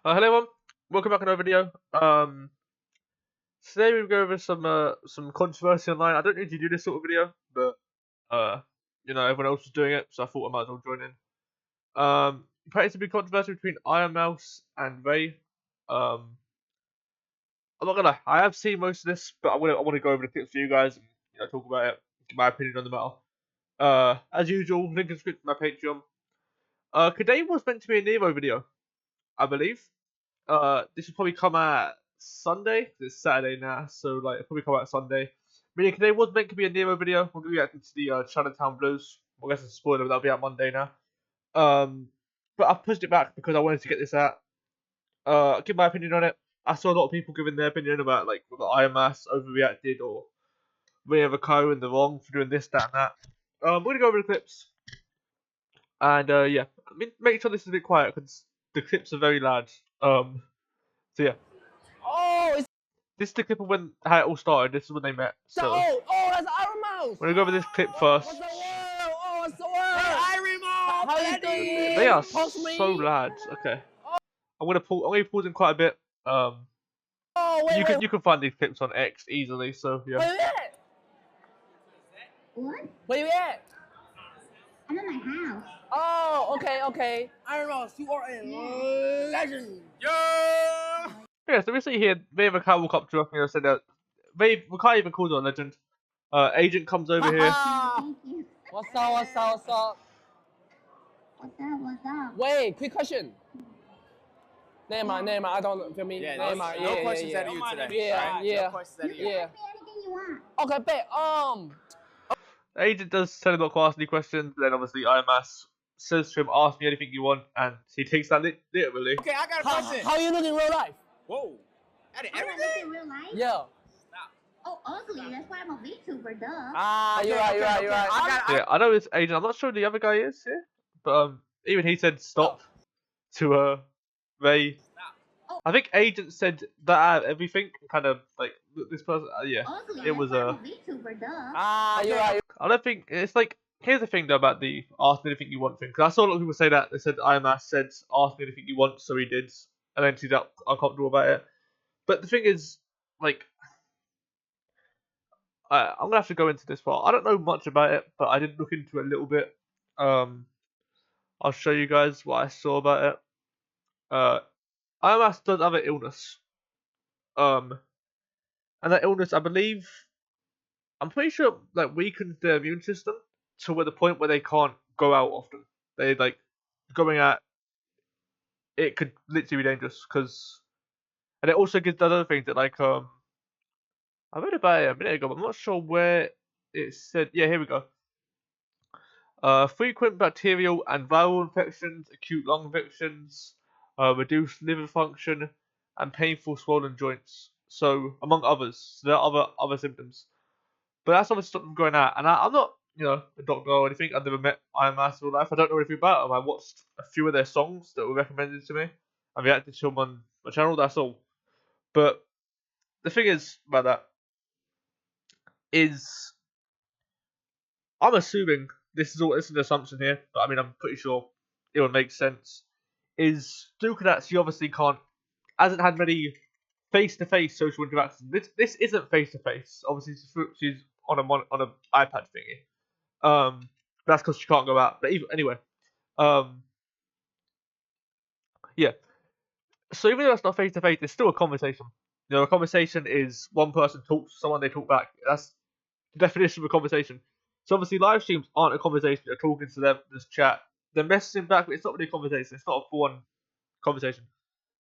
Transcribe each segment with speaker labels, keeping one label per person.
Speaker 1: Hello everyone, welcome back to another video. Today we'll go over some controversy online. I don't usually do this sort of video, but everyone else was doing it, so I thought I might as well join in. Apparently to be controversy between Ironmouse and Ray. I'm not gonna lie, I have seen most of this, but I wanna go over the clips for you guys and talk about it, give my opinion on the matter. As usual, link in the description to my Patreon. Today was meant to be a Nemo video, I believe. This will probably come out Sunday. It's Saturday now, so like it'll probably come out Sunday. Meaning today was meant to be a Nero video. We're gonna be reacting to the Chinatown Blues. I guess it's a spoiler, but that'll be out Monday now. But I pushed it back because I wanted to get this out. Give my opinion on it. I saw a lot of people giving their opinion about like whether Ironmouse overreacted or Ray Rakai in the wrong for doing this, that, and that. We're gonna go over the clips, and yeah, make sure this is a bit quiet because the clips are very loud. So yeah.
Speaker 2: Oh, it's
Speaker 1: This is the clip of how it all started. This is when they met. So
Speaker 2: that's Ironmouse.
Speaker 1: we're gonna go over this clip first.
Speaker 2: What's the word? Oh, what's the word? Hey, Ironmouse. How you doing?
Speaker 1: They are so loud. Okay. I'm gonna pause in quite a bit. You can find these clips on X easily. So yeah.
Speaker 2: Where you at?
Speaker 3: What?
Speaker 2: Where you at?
Speaker 3: I'm at my house.
Speaker 2: Oh, okay. Ironmouse, you are a legend.
Speaker 1: Yeah. So we see here, Ray Rakai walk up to her, said that Rakai even calls her a legend. Agent comes over here.
Speaker 3: Thank you.
Speaker 2: What's up?
Speaker 3: What's up?
Speaker 2: Wait, quick question. Neymar, I don't feel me.
Speaker 4: Yeah,
Speaker 2: Neymar,
Speaker 4: no questions out of you today.
Speaker 2: Yeah.
Speaker 4: No questions out of you.
Speaker 3: Ask me anything you want.
Speaker 2: Okay, bet.
Speaker 1: Agent does tell him not to ask any questions. Then obviously Ironmouse says to him, "Ask me anything you want," and he takes that literally.
Speaker 4: Okay, I got a question.
Speaker 2: How you look in real life?
Speaker 4: Whoa. That is
Speaker 3: I look
Speaker 4: everything?
Speaker 3: in real life.
Speaker 2: Yeah.
Speaker 3: Oh, ugly. That's why I'm a VTuber, duh.
Speaker 2: You're right.
Speaker 1: Yeah, I know it's Agent. I'm not sure who the other guy is here, but even he said stop to Ray. I think Agent said that out of everything, kind of like this person. Yeah,
Speaker 3: Ugly.
Speaker 1: it was
Speaker 3: That's why I'm a VTuber, duh.
Speaker 2: You're right.
Speaker 1: I don't think it's like. Here's the thing though about the ask me anything you want thing, because I saw a lot of people say that. They said Ironmouse said ask me anything you want, so he did, and then he's uncomfortable about it. But the thing is, like, I'm gonna have to go into this part. I don't know much about it, but I did look into it a little bit. I'll show you guys what I saw about it. Ironmouse does have an illness. And that illness, I believe, I'm pretty sure, like, weakens their immune system to the point where they can't go out often. They like going out. It could literally be dangerous and it also gives other things that like I read about it a minute ago, but I'm not sure where it said. Yeah, here we go. Frequent bacterial and viral infections, acute lung infections, reduced liver function, and painful swollen joints. So, among others, so there are other symptoms. But that's obviously something going out. And I'm not, a doctor or anything. I've never met Ironmouse in real life. I don't know anything about them. I watched a few of their songs that were recommended to me. I reacted to them on my channel. That's all. But the thing is about that is, I'm assuming this is an assumption here, but I mean I'm pretty sure it would make sense. Is Dukanat, she obviously hasn't had many face-to-face social interactions. This isn't face-to-face. Obviously she's on an iPad thingy. That's because she can't go out. But anyway, yeah. So even though it's not face-to-face, it's still a conversation. A conversation is one person talks to someone, they talk back. That's the definition of a conversation. So obviously live streams aren't a conversation. You're talking to them, just chat. They're messaging back, but it's not really a conversation. It's not a full-on conversation.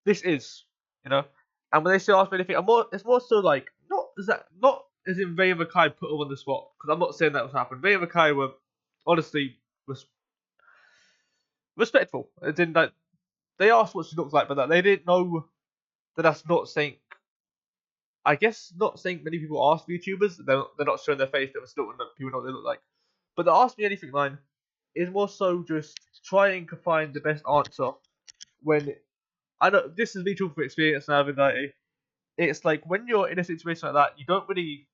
Speaker 1: This is, And when they say ask me anything, it's more so like not as in Ray and Rakai put her on the spot, because I'm not saying that was happened. Ray and Rakai were honestly respectful. As in that they asked what she looks like, but that they didn't know that that's not saying. I guess not saying many people ask YouTubers. They're not showing their face. They're still people know what they look like. But the ask me anything line is more so just trying to find the best answer when I know this is me talking from experience now with anxiety. It's like when you're in a situation like that, you don't really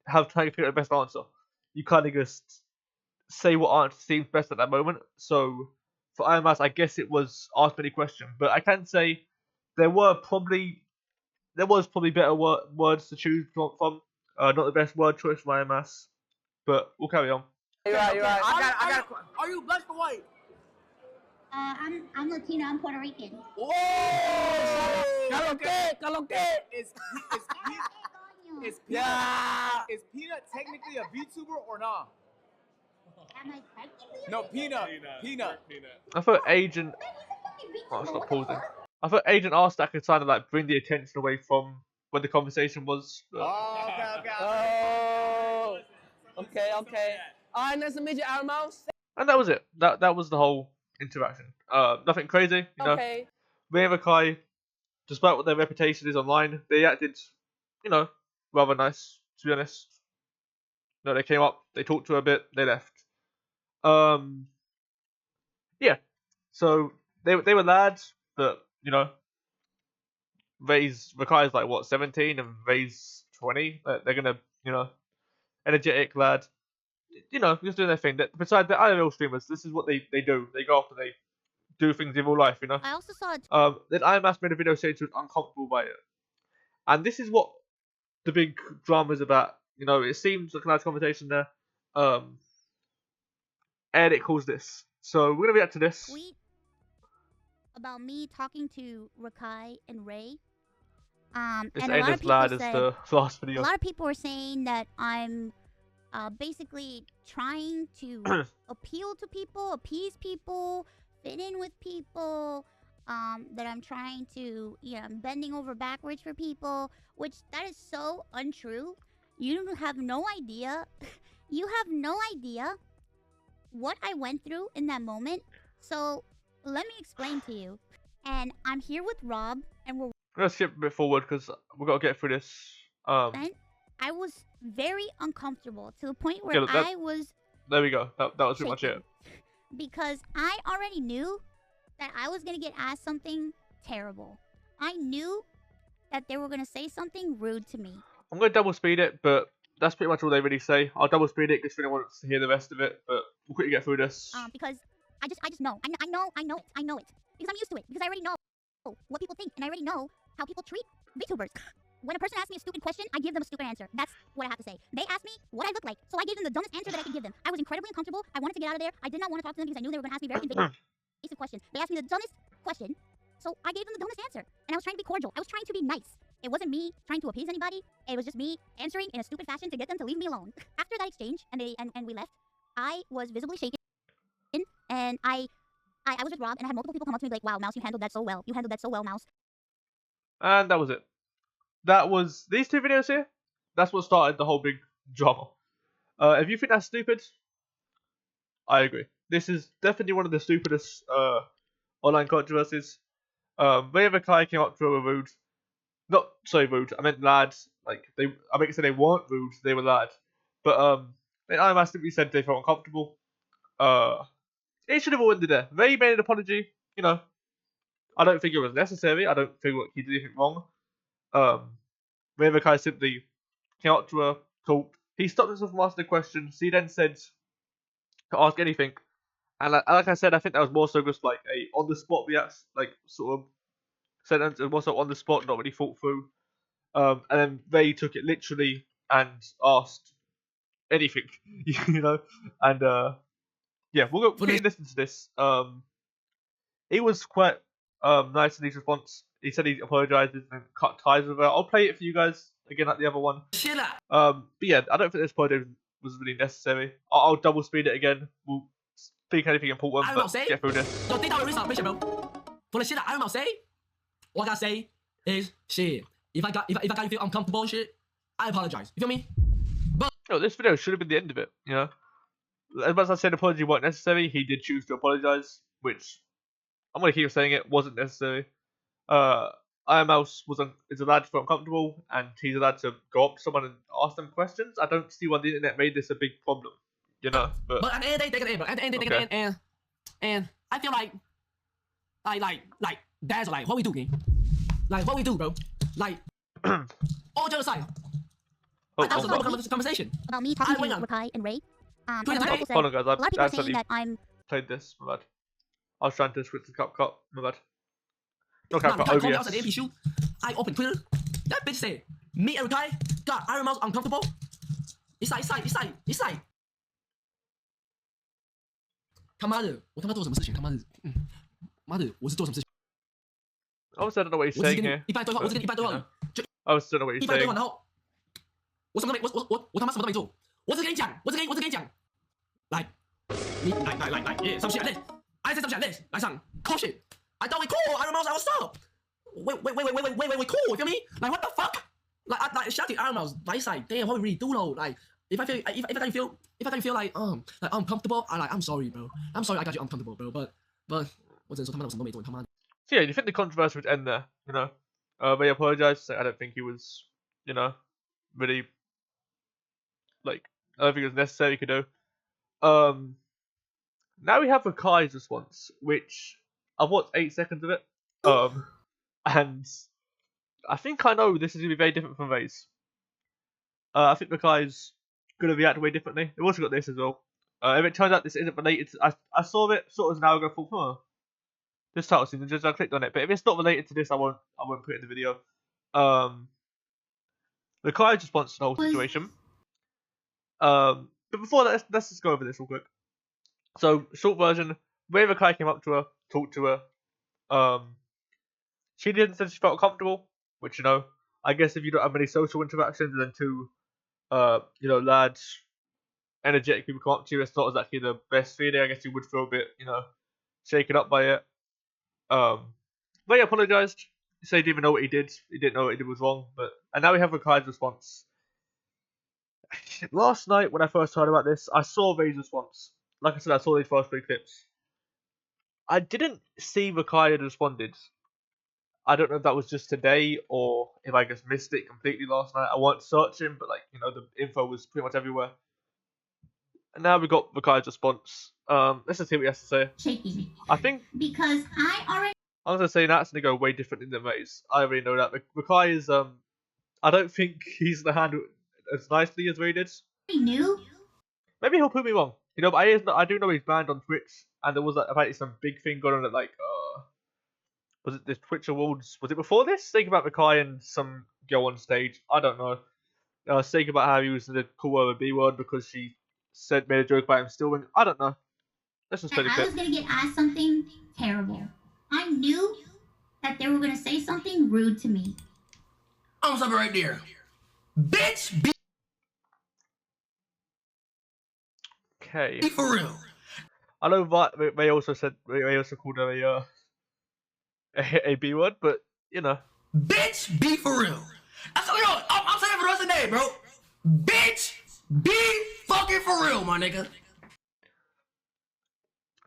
Speaker 1: have time to figure out the best answer. You kind of just say what answer seems best at that moment. So for Ironmouse, I guess it was ask me any question. But I can say there was probably better words to choose from. Not the best word choice from Ironmouse, but we'll carry on.
Speaker 2: You're right.
Speaker 4: I got.
Speaker 2: Are you black or white?
Speaker 3: I'm Latino. I'm Puerto Rican.
Speaker 2: Whoa! Caloque.
Speaker 4: Is Peanut technically a VTuber or not?
Speaker 3: Am I technically?
Speaker 4: No, Peanut.
Speaker 1: I thought Agent. Oh, stop pausing. I thought Agent asked that could kind of like bring the attention away from where the conversation was. But...
Speaker 2: Oh, okay. Alright, nice to meet you, Ironmouse.
Speaker 1: And that was it. That was the whole interaction. Nothing crazy, you know.
Speaker 2: Okay.
Speaker 1: Me and Rakai, despite what their reputation is online, they acted, you know, rather nice, to be honest. No, they came up, they talked to her a bit, they left. Yeah. So they were lads, but you know, Rakai's like what 17 and Ray's 20. They're gonna, you know, energetic lad. You know, just doing their thing. Besides, they're IRL streamers. This is what they do. They go off and they do things in real life. You know.
Speaker 3: I also saw.
Speaker 1: Then Ironmouse made a video saying she was uncomfortable by it, and this is what the big drama is about. You know, it seems like a nice conversation there. And it calls this. So we're gonna react to this.
Speaker 3: Tweet about me talking to Rakai and Ray.
Speaker 1: This
Speaker 3: and a
Speaker 1: ain't
Speaker 3: lot of
Speaker 1: as
Speaker 3: people
Speaker 1: loud as
Speaker 3: said,
Speaker 1: the last video.
Speaker 3: a lot of people were saying that I'm basically trying to appeal to people, appease people, fit in with people. That I'm trying to, I'm bending over backwards for people, which that is so untrue. You have no idea. You have no idea what I went through in that moment. So let me explain to you. And I'm here with Rob, and we're
Speaker 1: I'm gonna skip a bit forward because we've got to get through this.
Speaker 3: I was very uncomfortable to the point where
Speaker 1: Yeah,
Speaker 3: I was.
Speaker 1: There we go. That was pretty much
Speaker 3: shaking.
Speaker 1: it.
Speaker 3: Because I already knew that I was gonna get asked something terrible. I knew that they were gonna say something rude to me.
Speaker 1: I'm gonna double speed it, but that's pretty much all they really say. I'll double speed it because if anyone wants to hear the rest of it, but we'll quickly get through this.
Speaker 3: Because I just know. I know it. Because I'm used to it. Because I already know what people think, and I already know how people treat VTubers. When a person asks me a stupid question, I give them a stupid answer. That's what I have to say. They asked me what I look like, so I gave them the dumbest answer that I could give them. I was incredibly uncomfortable. I wanted to get out of there. I did not want to talk to them because I knew they were going to ask me very invasive question. They asked me the dumbest question, so I gave them the dumbest answer. And I was trying to be cordial. I was trying to be nice. It wasn't me trying to appease anybody. It was just me answering in a stupid fashion to get them to leave me alone. After that exchange, and we left, I was visibly shaken, and I was with Rob, and I had multiple people come up to me like, "Wow, Mouse, you handled that so well. You handled that so well, Mouse."
Speaker 1: And that was it. That was these two videos here. That's what started the whole big drama. If you think that's stupid, I agree. This is definitely one of the stupidest online controversies. Ray and Rakai came up to her rude. Not so rude. I meant lads. Like I meant to say they weren't rude. They were lads. But then I simply said they felt uncomfortable. It should have all ended there. Ray made an apology. You know, I don't think it was necessary. I don't think he did anything wrong. Ray and Rakai simply came up to her, talked. He stopped himself from asking the questions. He then said to ask anything. And like I said, I think that was more so just like a on the spot reaction, like sort of sentence. It was also on the spot, not really thought through. And then Ray took it literally and asked anything, you know. And yeah, we'll listen to this. He was quite nice in his response. He said he apologizes and cut ties with her. I'll play it for you guys again like the other one. But yeah, I don't think this apology was really necessary. I'll double speed it again. We'll speak anything important, but get through this.
Speaker 5: So take out a risk of bro. For the shit that Ironmouse say, all I gotta say is shit. If I got you feel uncomfortable and shit, I apologize. You feel me? But
Speaker 1: no, this video should have been the end of it. You know, as much as I said apology weren't necessary, he did choose to apologize, which I'm gonna keep saying it wasn't necessary. Ironmouse is allowed to feel uncomfortable, and he's allowed to go up to someone and ask them questions. I don't see why the internet made this a big problem. You know, but
Speaker 5: at the end of the day, they can end, bro. At the end of the day, they can end, and I feel like that's like what we do, gang. Like what we do, bro. Like all jokes aside. That was a conversation
Speaker 3: about me talking to Rakai and Ray. And a lot of people said,
Speaker 1: hold on, guys.
Speaker 3: a lot of people are saying that I'm
Speaker 1: played this. My bad. I was trying to switch the cut. My bad. Okay,
Speaker 5: Nah,
Speaker 1: for
Speaker 5: Rakai called me
Speaker 1: OBS.
Speaker 5: outside the MP shoot. I opened Twitter. That bitch said, me and Rakai got Ironmouse uncomfortable. It's like.他妈的，我他妈做什么事情？他妈的，妈的，我是做什么事情？
Speaker 1: Obviously, I don't know what he's
Speaker 5: 我只是
Speaker 1: saying
Speaker 5: 跟你
Speaker 1: here.
Speaker 5: 一般对话，我只跟你一般对话，
Speaker 1: I also don't know what
Speaker 5: 一
Speaker 1: he's
Speaker 5: 般对
Speaker 1: saying.
Speaker 5: 话，然后我什么都没，我他妈什么都没做，我只跟你讲，我只跟你讲，来，你来，some shit like this. I said some shit like this. 来上 cool shit. I thought we cool. Ironmouse, I was up. Wait, cool. You feel me? Like what the fuck? Like shout to Ironmouse. Like damn, what we really do though? Like if I got you feel like uncomfortable, I'm sorry, bro. I'm sorry I got you uncomfortable, bro. But 我只能说他妈的我什么都没做，你他妈的。
Speaker 1: So yeah, do you think the controversy would end there? You know, they apologized. I don't think he was, you know, really like. I don't think it was necessary to do. Now we have Rakai's response, which I've watched 8 seconds of it. And I think I know this is gonna be very different from Ray's. I think Rakai's gonna react way differently. We've also got this as well. If it turns out this isn't related to, I saw it sort of an hour ago. Thought, this title seems interesting. I clicked on it, but if it's not related to this, I won't put it in the video. Rakai's response to the whole situation. But before that, let's just go over this real quick. So, short version: Ray Rakai came up to her, talked to her. She didn't say she felt comfortable, which I guess if you don't have many social interactions, and then two, lads, energetic people come up to you, it's not exactly the best feeling. I guess you would feel a bit, shaken up by it. Ray apologized. He said he didn't even know what he did. He didn't know what he did was wrong. And now we have Rakai's response. Last night when I first heard about this, I saw Ray's response. Like I said, I saw these first 3 clips. I didn't see Rakai had responded. I don't know if that was just today or if I just missed it completely last night. I wasn't searching, but the info was pretty much everywhere. And now we got Rakai's response. Let's just see what he has to say.
Speaker 3: Shaking.
Speaker 1: I think
Speaker 3: Because I already
Speaker 1: I was gonna say that's gonna go way differently than Ray's. I already know that. Rakai is I don't think he's gonna handle it as nicely as Ray did.
Speaker 3: knew.
Speaker 1: Maybe he'll prove me wrong. But I do know he's banned on Twitch, and there was apparently some big thing going on at was it the Twitch Awards? Was it before this? Think about Rakai and some girl on stage. I don't know. Saying about how he was gonna call her a B word because she made a joke about him stealing. I don't know. Let's just play the
Speaker 3: I
Speaker 1: clip.
Speaker 3: was gonna get asked something terrible. I knew that they were gonna say something rude to me.
Speaker 5: I'm something right there. Bitch, be
Speaker 1: Okay.
Speaker 5: for real.
Speaker 1: I know Ray also called her a B word, but
Speaker 5: Bitch, be for real. I'm saying it for the rest of the day, bro. Bitch, be fucking for real, my nigga.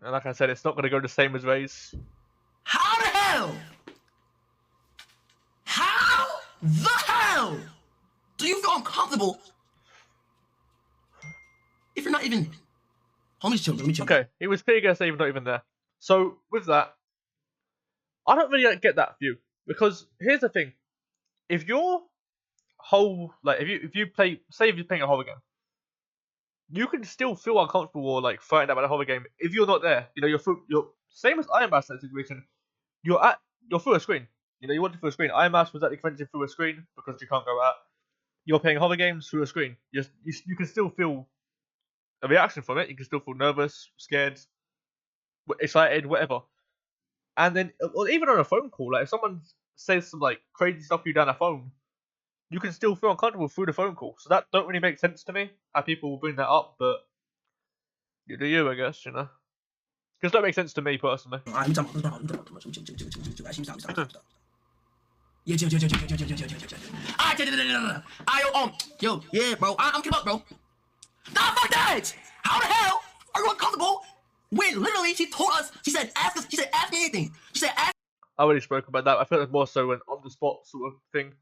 Speaker 1: And like I said, it's not gonna go the same as Ray's.
Speaker 5: How the hell? How the hell do you feel uncomfortable if you're not even? Let me chill.
Speaker 1: Okay, he was clearly gonna say he's not even there. So with that, I don't really get that view because here's the thing: if your whole if you're playing a horror game, you can still feel uncomfortable or frightened about a horror game if you're not there. You're same as Ironmouse in that situation. You're through a screen. You want it through a screen. Ironmouse was actually convention through a screen because you can't go out. You're playing horror games through a screen. You can still feel a reaction from it. You can still feel nervous, scared, excited, whatever. And then, or even on a phone call, if someone says some crazy stuff to you down a phone, you can still feel uncomfortable through the phone call. So that don't really make sense to me. How people will bring that up, but you do you, I guess. Because that makes sense to me personally.
Speaker 5: Yo, yeah, bro. I'm kidding up, bro. Nah, fuck that! How the hell are you uncomfortable when literally she told us, she said, ask me anything. She said, ask.
Speaker 1: I already spoke about that. I feel like more so an on the spot sort of thing.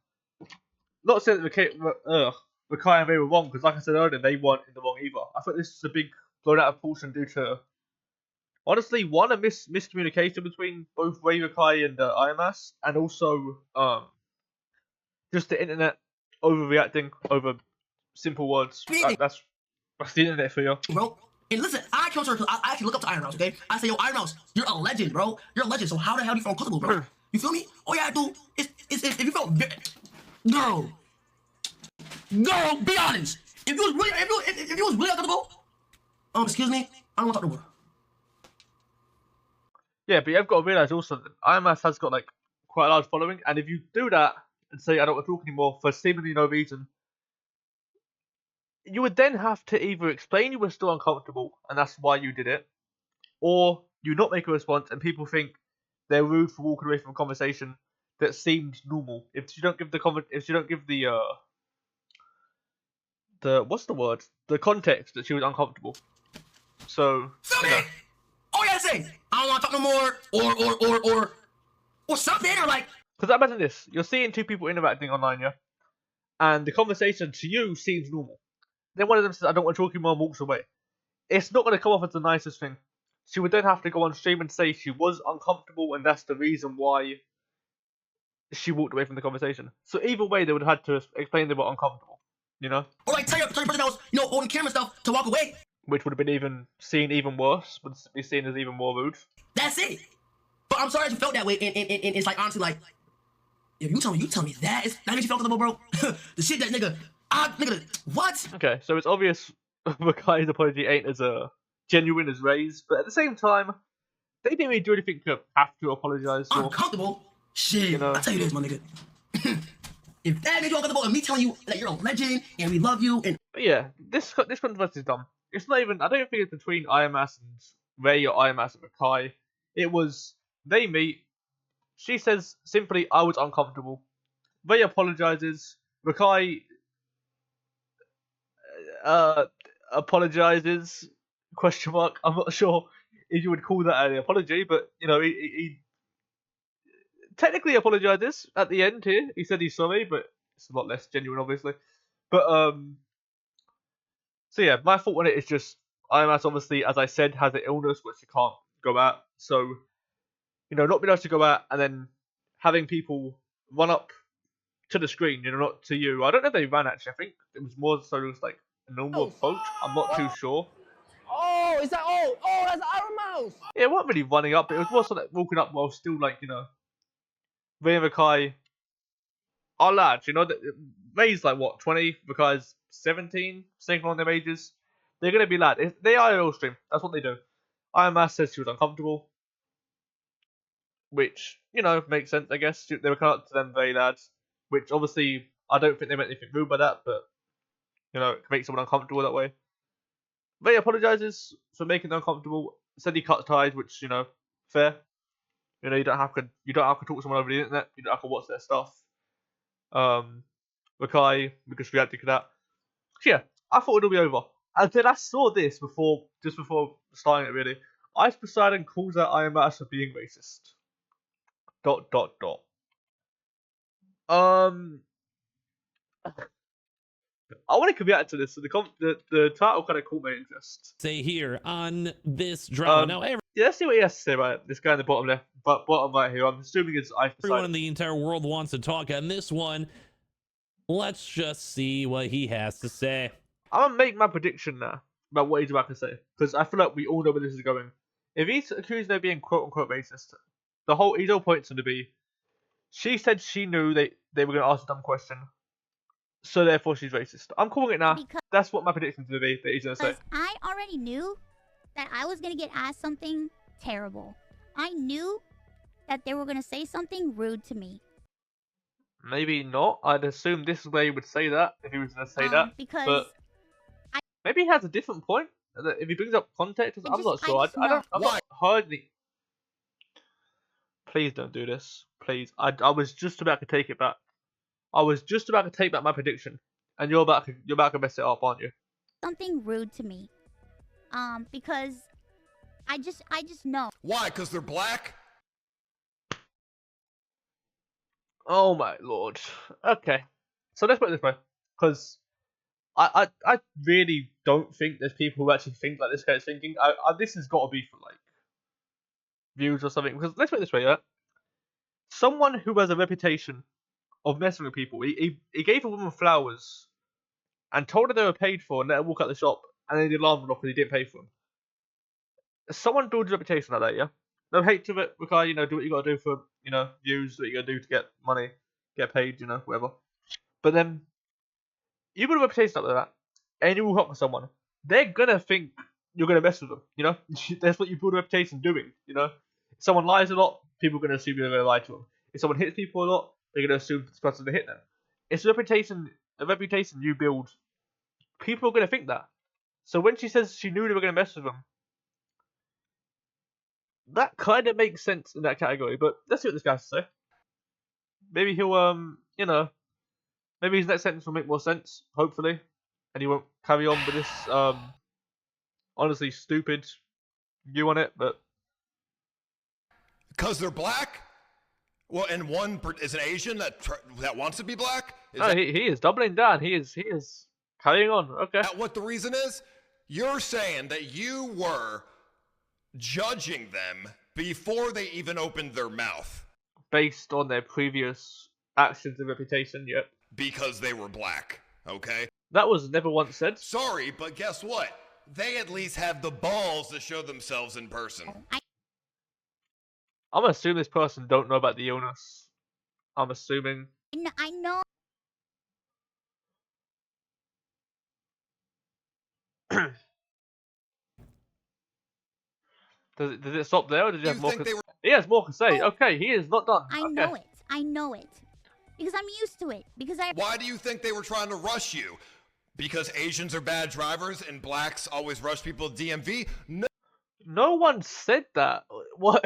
Speaker 1: Not saying that Rakai and Ray were wrong, because like I said earlier, they weren't in the wrong either. I think this is a big blown out of proportion due to, honestly, one, a miscommunication between both Ray Rakai and Ironmouse, and also just the internet overreacting over simple words. That's the internet for you.
Speaker 5: Bro, and listen, I come to her because I actually look up to Ironmouse, okay? I say, yo, Ironmouse, you're a legend, bro. You're a legend, so how the hell do you feel uncomfortable, bro? You feel me? All you gotta do is if you felt girl, be honest. If you was really if you was really uncomfortable, excuse me, I don't want to talk no more.
Speaker 1: Yeah, but you've got to realise also that Ironmouse has got like quite a large following, and if you do that and say I don't want to talk anymore for seemingly no reason, you would then have to either explain you were still uncomfortable and that's why you did it, or you not make a response and people think they're rude for walking away from a conversation that seemed normal. If you don't give the what's the word? The context that she was uncomfortable. So
Speaker 5: Feel me? All you gotta say, I don't want to talk no more, or something, or like.
Speaker 1: Because imagine this: you're seeing two people interacting online, yeah, and the conversation to you seems normal. Then one of them says, "I don't want to talk anymore," and walks away. It's not going to come off as the nicest thing. She would then have to go on stream and say she was uncomfortable, and that's the reason why she walked away from the conversation. So either way, they would have had to explain they were uncomfortable, you know?
Speaker 5: Or like tell your person that was, holding camera stuff to walk away.
Speaker 1: Which would have been even worse, would be seen as even more rude.
Speaker 5: That's it. But I'm sorry that you felt that way, and it's like honestly like, if you tell me that makes you feel comfortable, bro. The shit that nigga, what?
Speaker 1: Okay, so it's obvious Rakai's apology ain't as genuine as Ray's, but at the same time, they didn't really do anything to have to apologize for.
Speaker 5: Uncomfortable? Shit,
Speaker 1: you know?
Speaker 5: I tell you this, my nigga. If that made you uncomfortable, and me telling you that you're a legend and we love you, and
Speaker 1: but yeah, this controversy is dumb. It's not even. I don't think it's between Ironmouse and Ray or Ironmouse and Rakai. It was they meet. She says simply, "I was uncomfortable." Ray apologizes. Rakai apologizes? Question mark. I'm not sure if you would call that an apology, but he technically apologizes at the end here. He said he's sorry, but it's a lot less genuine, obviously. But so yeah, my thought on it is just Ironmouse obviously, as I said, has an illness which he can't go out. So not being able to go out and then having people run up to the screen, not to you. I don't know if they ran actually. I think it was more so just like a normal approach. I'm not too sure.
Speaker 2: Oh, is that that's Ironmouse.
Speaker 1: Yeah, it wasn't really running up, but it was more sort of like walking up while still like Ray and Rakai are lads. Ray's like what 20, Rakai's 17, same along their ages. They're gonna be lads. They are all stream. That's what they do. Ironmouse says she was uncomfortable, which makes sense. I guess they were coming up to them very lads, which obviously I don't think they meant anything rude by that, but it can make someone uncomfortable that way. Ray apologizes for making them uncomfortable. Said he cut ties, which fair. You don't have to talk to someone over the internet. You don't have to watch their stuff. Rakai, because reacted to that. So yeah, I thought it'll be over. And then I saw this just before starting it really. Ice Poseidon calls out Ironmouse for being racist. ... I want to react to this. So the title kind of caught my interest.
Speaker 6: Say here on this drama. Now,
Speaker 1: yeah, let's see what he has to say about it. This guy in the bottom left, bottom right here. I'm assuming it's Ice Poseidon.
Speaker 6: everyone in the entire world wants to talk on this one. Let's just see what he has to say.
Speaker 1: I'm gonna make my prediction now about what he's about to say because I feel like we all know where this is going. If he's accused of being quote unquote racist, his whole point's gonna be, she said she knew they were gonna ask a dumb question, so therefore she's racist. I'm calling it now. That's what my prediction's gonna be that he's gonna say.
Speaker 3: I already knew that I was gonna get asked something terrible. I knew that they were gonna say something rude to me.
Speaker 1: Maybe not. I'd assume this is where he would say that if he was gonna say that.
Speaker 3: Because
Speaker 1: but maybe he has a different point. If he brings up context, I'm not sure. I've not heard any. Please don't do this. Please. I was just about to take it back. I was just about to take back my prediction, and you're about to mess it up, aren't you?
Speaker 3: Something rude to me. Because I just know.
Speaker 7: Why? Because they're black?
Speaker 1: Oh my lord. Okay. So let's put it this way, because I really don't think there's people who actually think like this guy's thinking. This has got to be for like views or something. Because let's put it this way, yeah. Someone who has a reputation of messing with people, he gave a woman flowers and told her they were paid for and let her walk out the shop, and then the alarm went off because he didn't pay for them. Someone builds a reputation like that, yeah. No hate to it, Rakai. You know, do what you gotta do for views. Do what you gotta do to get money, get paid. Whatever. But then you got a reputation up like that, and you will help someone. They're gonna think you're gonna mess with them. That's what you build a reputation doing. If someone lies a lot, people are gonna assume you're gonna lie to them. If someone hits people a lot, they're gonna assume this person's gonna hit them. It's a reputation you build. People are gonna think that. So when she says she knew they were gonna mess with them, that kind of makes sense in that category. But let's see what this guy has to say. Maybe he'll maybe his next sentence will make more sense. Hopefully, and he won't carry on with this honestly stupid view on it. But
Speaker 7: because they're black. Well, and one is an Asian that wants to be black.
Speaker 1: He is doubling down. He is carrying on. Okay.
Speaker 7: That what the reason is? You're saying that you were judging them before they even opened their mouth.
Speaker 1: Based on their previous actions and reputation, yep.
Speaker 7: Because they were black, okay?
Speaker 1: That was never once said.
Speaker 7: Sorry, but guess what? They at least have the balls to show themselves in person.
Speaker 1: I'm assuming this person don't know about the illness. I'm assuming.
Speaker 3: I know.
Speaker 1: Does it stop there, or did you have more?
Speaker 7: Think
Speaker 1: he has more to say. Okay, he is not done.
Speaker 3: I know it. I know it. Because I'm used to it.
Speaker 7: Why do you think they were trying to rush you? Because Asians are bad drivers and blacks always rush people at DMV?
Speaker 1: No one said that. What?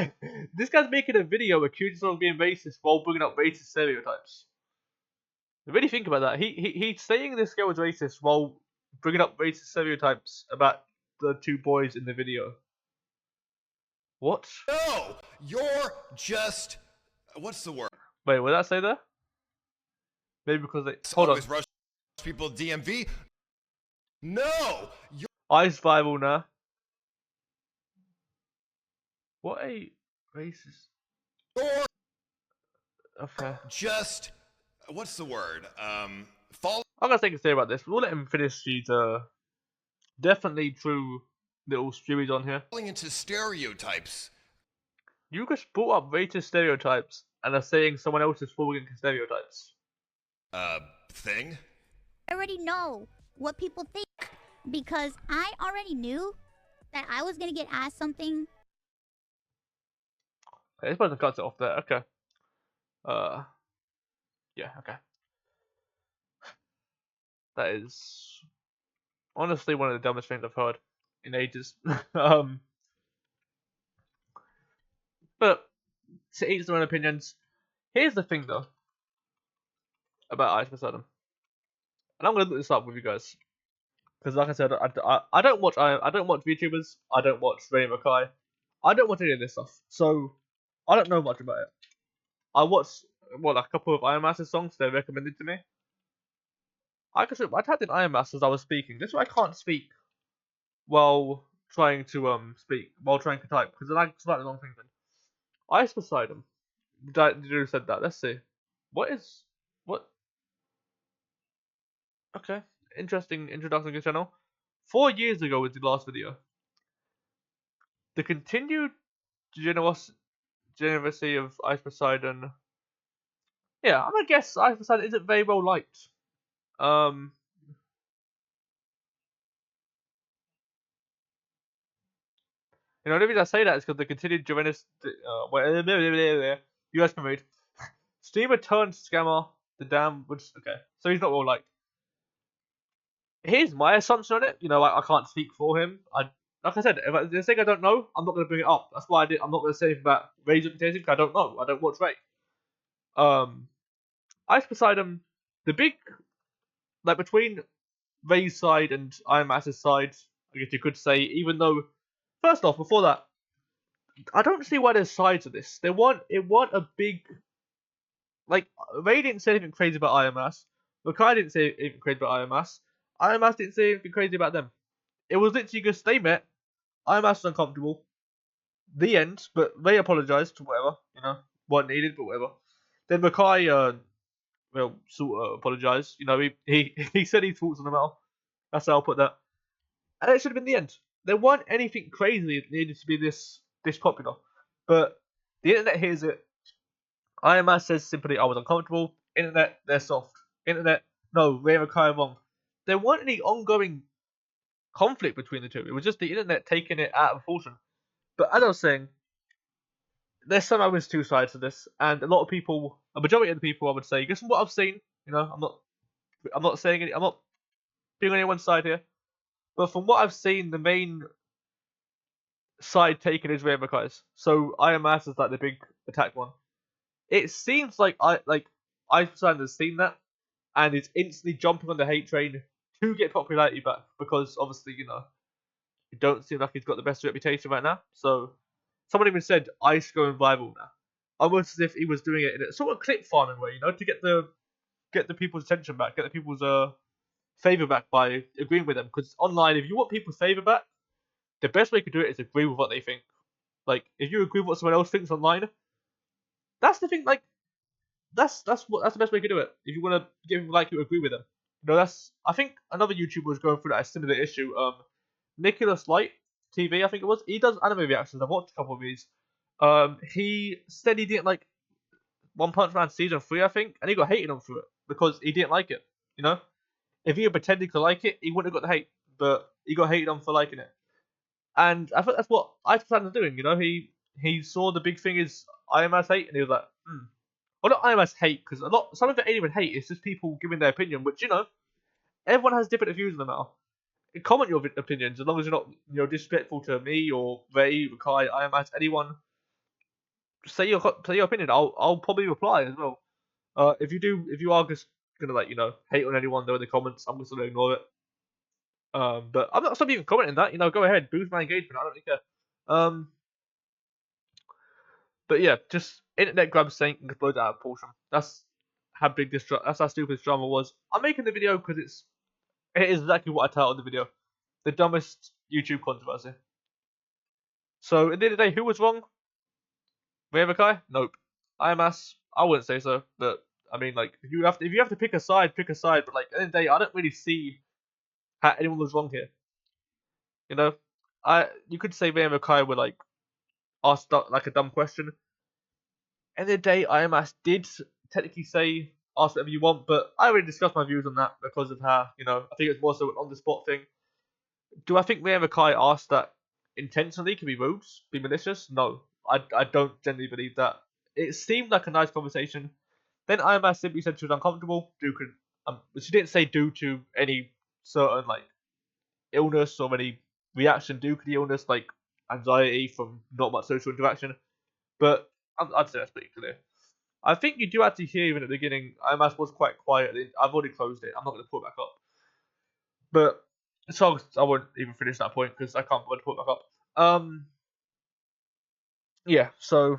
Speaker 1: This guy's making a video accusing someone of being racist while bringing up racist stereotypes. Really think about that. He's saying this girl was racist while bringing up racist stereotypes about the two boys in the video. What?
Speaker 7: No, you're just... What's the word?
Speaker 1: Wait, what did that say there? Maybe because they... Hold on.
Speaker 7: Rush people at DMV? No!
Speaker 1: Ice Bible now. What a racist... Okay.
Speaker 7: Just... What's the word?
Speaker 1: I'm gonna take a say about this. We'll let him finish these, definitely true little spewies on here.
Speaker 7: Falling into stereotypes.
Speaker 1: You just brought up racist stereotypes and are saying someone else is falling into stereotypes.
Speaker 7: Thing?
Speaker 3: I already know what people think. Because I already knew that I was gonna get asked something.
Speaker 1: Okay, this person cuts it off there. Okay. Yeah, okay. That is honestly one of the dumbest things I've heard in ages. But to each their own opinions. Here's the thing though about Ice Poseidon, and I'm gonna look this up with you guys because, like I said, I don't watch VTubers. I don't watch Rakai. I don't watch any of this stuff, so I don't know much about it. I watched a couple of Ironmouse's songs they recommended to me. I typed in Ironmouse as I was speaking. This is why I can't speak while trying to type because then I select the wrong thing. Then Ice Poseidon. You said that. Let's see. What? Okay, interesting introduction to the channel. 4 years ago was the last video. The continued generosity of Ice Poseidon. Yeah, I'm gonna guess Ice Poseidon isn't very well liked. The only reason I say that is because the continued generosity. You guys can read. Steamer turned scammer. The dam was okay, so he's not well liked. Here's my assumption on it. I can't speak for him. Like I said, if there's a thing I don't know, I'm not going to bring it up. That's why I'm not going to say anything about Ray's reputation because I don't know. I don't watch Ray. Ice Poseidon, the big, between Ray's side and Ironmouse's side, I guess you could say, even though, first off, before that, I don't see why there's sides of this. It weren't a big, Ray didn't say anything crazy about Ironmouse. Rakai didn't say anything crazy about Ironmouse. Ironmouse didn't say anything crazy about them. It was literally just they met. Ironmouse was uncomfortable. The end. But Ray apologized. Whatever. Wasn't needed, but whatever. Then Rakai, sort of apologized. He said his thoughts on the matter. That's how I'll put that. And it should have been the end. There weren't anything crazy that needed to be this popular. But the internet hears it. IMS says simply, I was uncomfortable. Internet, they're soft. Internet, no, Ray and Rakai are wrong. There weren't any ongoing conflict between the two. It was just the internet taking it out of proportion. But as I was saying, there's somehow there's two sides to this, and a lot of people, a majority of the people, I would say, just from what I've seen, I'm not saying I'm not being on anyone's side here, but from what I've seen, the main side taken is Ray Makai's. So IMS is like the big attack one. It seems like Einstein has seen that and is instantly jumping on the hate train to get popularity back because obviously it don't seem like he's got the best reputation right now. So someone even said Ice going viral now, almost as if he was doing it in a sort of clip farming way, to get the people's attention back, get the people's favor back by agreeing with them. Because online, if you want people's favor back, the best way to do it is agree with what they think. Like if you agree with what someone else thinks online, that's the thing. Like that's the best way to do it. If you want to get people like you agree with them, I think another YouTuber was going through that similar issue. Nicholas Light TV, I think it was. He does anime reactions. I've watched a couple of these. He said he didn't like One Punch Man season 3, I think, and he got hated on for it because he didn't like it. If he had pretended to like it, he wouldn't have got the hate, but he got hated on for liking it. And I think that's what Einstein was doing. He saw the big thing is IMS hate, and he was like, Well, not IMS hate, because some of it ain't even hate. It's just people giving their opinion, which everyone has different views on the matter. Comment your opinions as long as you're not disrespectful to me or Ray, Rakai, IMS, anyone. Say your opinion. I'll probably reply as well. If you are just gonna hate on anyone though in the comments, I'm just gonna ignore it. But I'm not stopping you from commenting that. Go ahead, boost my engagement. I don't really care. But yeah, just internet grabs saying and explode out of proportion. That's how big that's how stupid this drama was. I'm making the video because it is exactly what I titled the video. The dumbest YouTube controversy. So at the end of the day, who was wrong? Ray Rakai? Nope. IMS? I wouldn't say so. But I mean, like, if you have to pick a side, pick a side. But like at the end of the day, I don't really see how anyone was wrong here. You could say Ray Rakai were like asked like a dumb question. End of the day, IMS did technically say ask whatever you want, but I already discussed my views on that because of how I think it's more so an on the spot thing. Do I think Ray Rakai asked that intentionally? Can be rude, be malicious? No, I don't generally believe that. It seemed like a nice conversation. Then IMS simply said she was uncomfortable she didn't say due to any certain like illness or any reaction due to the illness, like anxiety from not much social interaction. But I'd say that's pretty clear. I think you do actually hear even at the beginning, IMS was quite quiet. I've already closed it. I'm not going to put it back up. But so I won't even finish that point because I can't put it back up. Yeah, so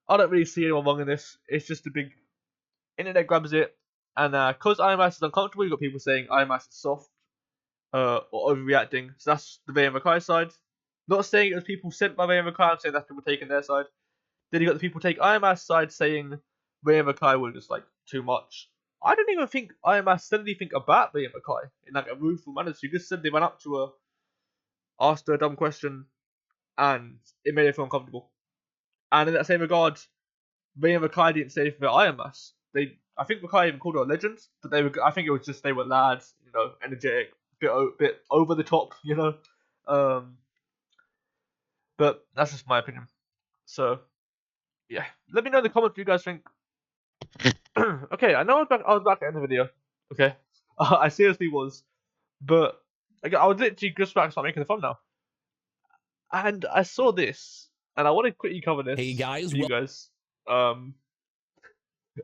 Speaker 1: I don't really see anyone wrong in this. It's just a big internet grabs it, and because IMS is uncomfortable, you've got people saying IMS is soft or overreacting. So that's the Ray and Rakai side. Not saying it was people sent by Ray and Rakai. I'm saying that's people taking their side. Then you got the people take IMS side saying Ray and Rakai were just like too much. I don't even think IMS said anything about Ray and Rakai in like a rueful manner. She just said they went up to her, asked her a dumb question, and it made her feel uncomfortable. And in that same regard, Ray and Rakai didn't say anything about IMS. I think Rakai even called her a legend, but I think it was just they were lads, energetic, bit over the top, But that's just my opinion. So yeah, let me know in the comments what you guys think. Okay, I know I was back to end the video. Okay, I seriously was, but I was literally just about to start making the thumbnail, and I saw this, and I want to quickly cover this.
Speaker 6: Hey guys,
Speaker 1: for you guys.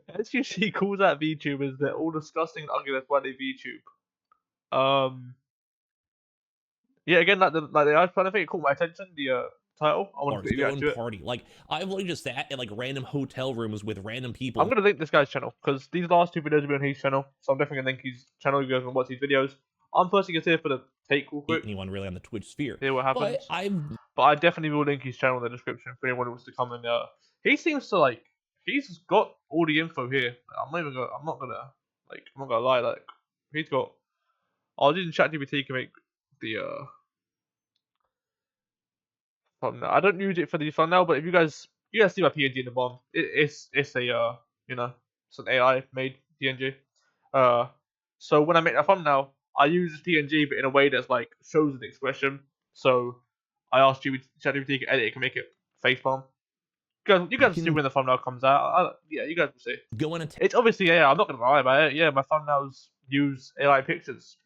Speaker 1: As you see, calls out VTubers, they're all disgusting and ugly. That's why they VTube. Yeah, again, I was trying to think. It caught my attention. The title. I want to quickly react to it.
Speaker 6: Party. Like I've literally just sat in like random hotel rooms with random people.
Speaker 1: I'm gonna link this guy's channel because these last two videos will be on his channel, so I'm definitely gonna link his channel. You guys can watch these videos. I'm personally just here for the take real quick.
Speaker 6: Anyone really on the Twitch sphere?
Speaker 1: Hear what happens.
Speaker 6: But
Speaker 1: I definitely will link his channel in the description for anyone who wants to come and. He seems to like. He's got all the info here. I'm not gonna lie. Like he's got. I was using ChatGPT to make the thumbnail. I don't use it for the thumbnail, but if you guys see my PNG in the bottom, it's a you know, it's an AI made PNG. So when I make a thumbnail, I use this PNG but in a way that's like shows an expression. So I asked you ChatGPT to edit it, can make it facepalm. You guys will see when the thumbnail comes out. Yeah, you guys will see.
Speaker 6: Go in and
Speaker 1: It's obviously, yeah, I'm not gonna lie about it. Yeah, my thumbnails use AI pictures.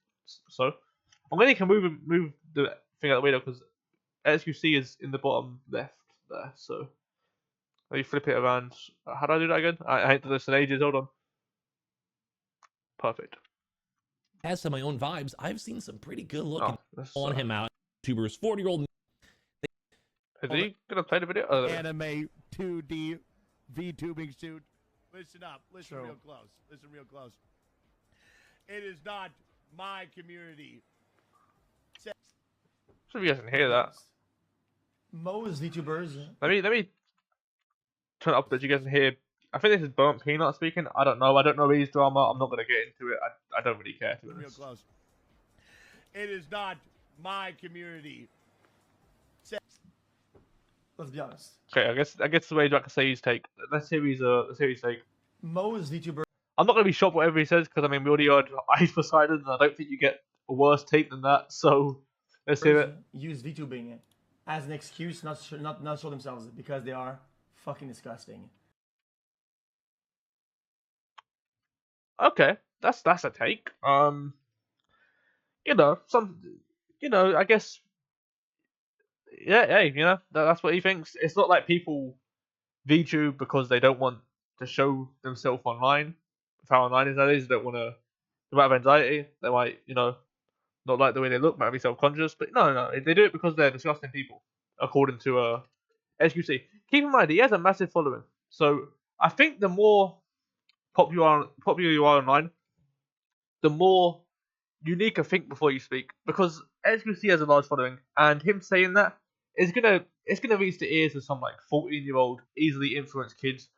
Speaker 1: So I'm gonna need to move the thing out of the way though, because as you see is in the bottom left there. So let me flip it around. How do I do that again? I ain't done this in ages. Hold on. Perfect.
Speaker 6: has some of my own vibes. I've seen some pretty good looking
Speaker 1: That's,
Speaker 6: on him out. YouTubers, 40-year-old.
Speaker 1: Is he gonna play the video? Oh, there we go.
Speaker 8: Anime 2D VTubing shoot. Listen up. Listen
Speaker 1: Sure.
Speaker 8: real close. Listen real close. It is not my community.
Speaker 1: So if you guys can hear that.
Speaker 2: Most VTubers.
Speaker 1: Let me turn it up so you guys can hear. I think this is Burnt Peanut speaking. I don't know. I don't know his drama. I'm not gonna get into it. I don't really care to be
Speaker 8: Real
Speaker 1: honest.
Speaker 8: close. It is not my community.
Speaker 2: Let's be honest.
Speaker 1: Okay, I guess the way Jack can say his take. Let's hear his take.
Speaker 2: Most VTubers
Speaker 1: I'm not gonna be shocked whatever he says because I mean we already heard Ice Poseidon and I don't think you get a worse take than that. So let's hear it.
Speaker 2: use VTubing as an excuse not show themselves because they are fucking disgusting.
Speaker 1: Okay, that's a take. You know, I guess. Yeah, hey, that's what he thinks. It's not like people VTube because they don't want to show themselves online. How online is that is, they don't want to. They might have anxiety. They might, not like the way they look. Might be self-conscious. But no, they do it because they're disgusting people, according to SQC. Keep in mind, he has a massive following. So I think the more popular you are online, the more you need to think before you speak. Because SQC has a large following, and him saying that is gonna reach the ears of some like 14-year-old easily influenced kids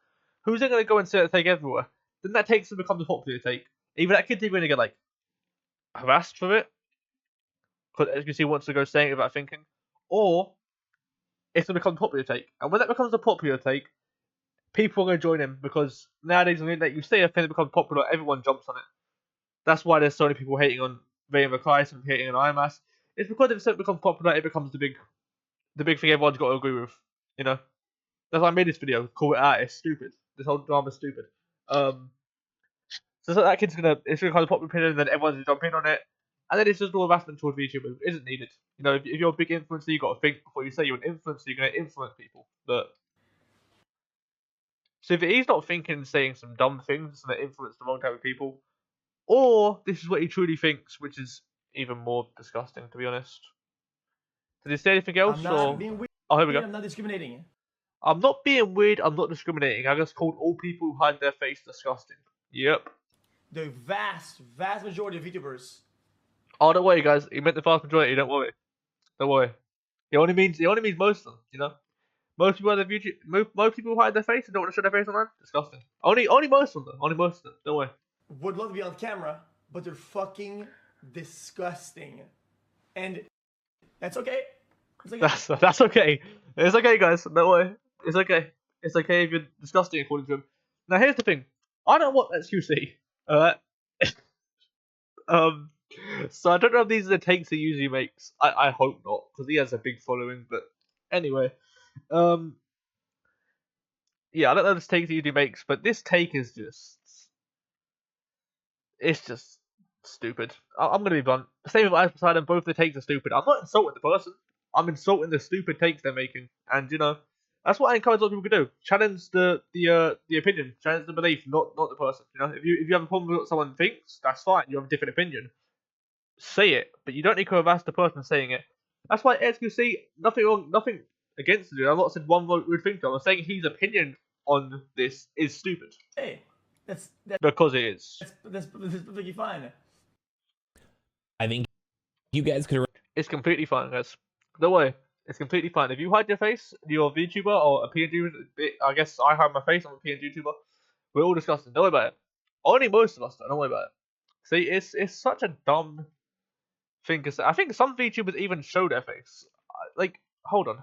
Speaker 1: who's then gonna go and say that take everywhere. Then that takes to become the popular take. Either that kid's even gonna get like harassed for it because SQC wants to go saying it without thinking, or it's gonna become the popular take. And when that becomes a popular take, people are gonna join him because nowadays on the internet you say a thing that becomes popular, everyone jumps on it. That's why there's so many people hating on Rakai, some hating on Ironmouse. It's because if it becomes popular, it becomes the big thing everyone's got to agree with. That's why I made this video. Call it out. It's stupid. This whole drama's stupid. So that kid's it's gonna become a popular opinion, and then everyone's gonna jump in on it, and then it's just all harassment towards VTubers. It isn't needed. If you're a big influencer, you got to think before you say you're an influencer. You're gonna influence people. But so if he's not thinking, saying some dumb things that influence the wrong type of people, or this is what he truly thinks, which is even more disgusting, to be honest. Did he say anything else?
Speaker 2: I'm not being weird.
Speaker 1: Oh, here we go.
Speaker 2: I'm not discriminating.
Speaker 1: I'm not being weird. I'm not discriminating. I just called all people who hide their face disgusting. Yep.
Speaker 2: The vast majority of VTubers.
Speaker 1: Oh, don't worry, guys. He meant the vast majority. Don't worry. Don't worry. He only means most of them. Most people hide most people who hide their face and don't want to show their face online. Disgusting. Only most of them. Only most of them. Don't worry.
Speaker 2: Would love to be on camera, but they're fucking disgusting. And that's okay. It's okay.
Speaker 1: That's okay. It's okay, guys. Don't worry. It's okay. It's okay if you're disgusting according to him. Now here's the thing. I don't want SQC. Alright. So I don't know if these are the takes he usually makes. I hope not, because he has a big following. But anyway, yeah, I don't know the takes he usually makes, but this take is it's just stupid. I'm gonna be blunt. Same with Ice Poseidon, both the takes are stupid. I'm not insulting the person. I'm insulting the stupid takes they're making, and that's what I encourage other people to do. Challenge the opinion, challenge the belief, not the person. If you have a problem with what someone thinks, that's fine. You have a different opinion. Say it, but you don't need to harass the person saying it. That's why SQC, nothing wrong, nothing against it. I'm not saying one would think so. I'm saying his opinion on this is stupid.
Speaker 2: Hey, that's
Speaker 1: Because it is.
Speaker 2: that's perfectly fine.
Speaker 6: I think you guys could.
Speaker 1: It's completely fine, guys. Don't worry. It's completely fine. If you hide your face, you're a VTuber or a PNG. I guess I hide my face. I'm a PNG YouTuber. We're all disgusting. Don't worry about it. Only most of us don't worry about it. See, it's such a dumb thing to say. I think some VTubers even show their face. Like, hold on.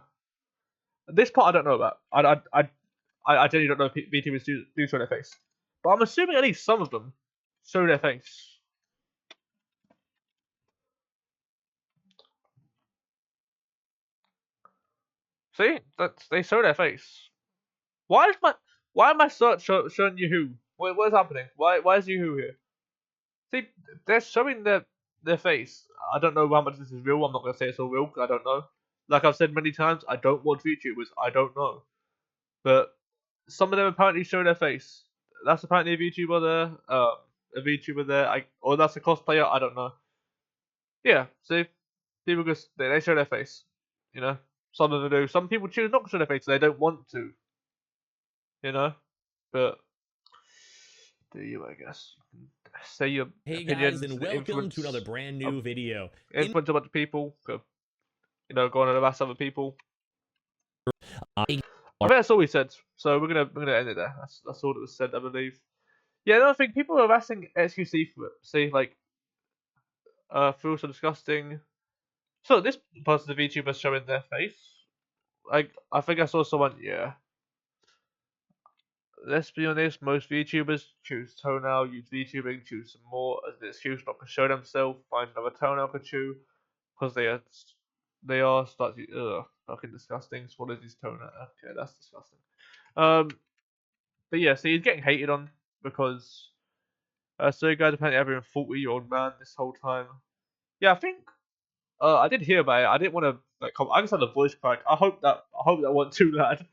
Speaker 1: This part I don't know about. I genuinely don't know if VTubers do show their face, but I'm assuming at least some of them show their face. See, they show their face. Why am I showing you who? What is happening? Why is you who here? See, they're showing their face. I don't know how much this is real. I'm not gonna say it's all real because I don't know. Like I've said many times, I don't watch VTubers. I don't know, but some of them apparently show their face. That's apparently a VTuber there. A VTuber there. Or that's a cosplayer. I don't know. Yeah, see, people just they show their face. You know, some of them do. Some people choose not to show their face. They don't want to. You know, but do you? I guess say your
Speaker 6: Hey
Speaker 1: opinions.
Speaker 6: guys, and welcome to another brand new video.
Speaker 1: Influence a bunch of people. You know, go on and harass other people. I think that's all we said. So we're gonna end it there. That's all that was said, I believe. Yeah, another thing, people are harassing XQC for it. See, like, feel so disgusting. So this person, the VTuber, showing their face. Like, I think I saw someone. Yeah. Let's be honest. Most VTubers choose toenail, use VTubing, choose some more as an excuse not to show themselves, find another toenail to chew, because they are starting. Fucking disgusting. Swallows his toenail. Okay, that's disgusting. But yeah, so he's getting hated on because so you guys apparently having a 40-year-old man this whole time. Yeah, I think I did hear about it. I didn't want to like. I just had a voice crack. I hope that wasn't too loud.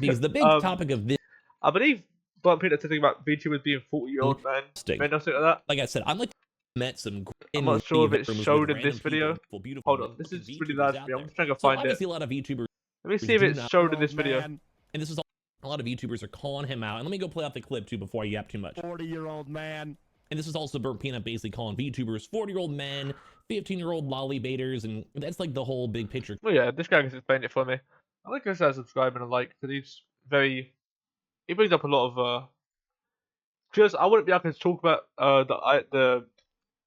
Speaker 6: because the big topic of this,
Speaker 1: I believe Blunt Peter talking about VTubers being 40-year-old men. Maybe something like that.
Speaker 6: like I said, I'm like met some.
Speaker 1: I'm not sure if it's showed in this video. Hold on, this is really loud for me. I'm just trying to find it.
Speaker 6: Obviously, a lot of YouTubers.
Speaker 1: Let me see if it's showed in this video.
Speaker 6: And this is a lot of YouTubers are calling him out. And let me go play out the clip too before I yap too much.
Speaker 8: 40-year-old man.
Speaker 6: And this is also Burnt Peanut basically calling VTubers 40-year-old men, 15-year-old lolly baiters, and that's like the whole big picture.
Speaker 1: Well, yeah, this guy can explain it for me. I like this guy subscribe and a like because he's very. He brings up a lot of. Because I wouldn't be able to talk about the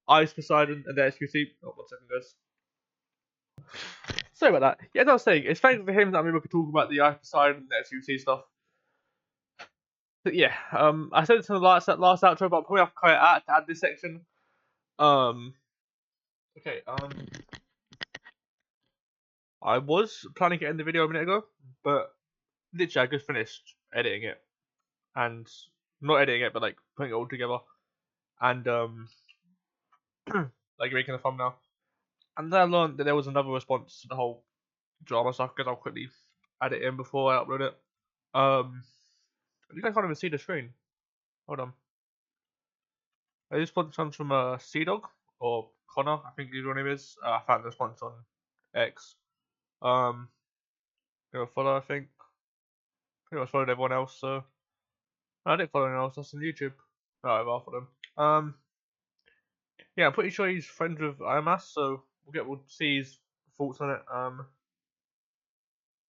Speaker 1: Ice Poseidon and the SQC. Oh, 1 second, guys. Sorry about that. Yeah, as I was saying, it's thanks for him that I'm able to talk about the Ice Poseidon and the SQC stuff. But yeah, I said it in the last outro, but I'll probably have to cut it out to add this section. Okay, I was planning to end the video a minute ago, but literally I just finished editing it. And not editing it, but like putting it all together. And like making a thumbnail. And then I learned that there was another response to the whole drama stuff, because I'll quickly add it in before I upload it. You guys can't even see the screen. Hold on. This response comes from Sea Dog or Connor, I think his real name is. I found the response on X. Give a follow, I think. Pretty much followed everyone else, so I didn't follow anyone else. That's on YouTube. No, I've followed him. Yeah, I'm pretty sure he's friends with Ironmouse, so we'll see his thoughts on it.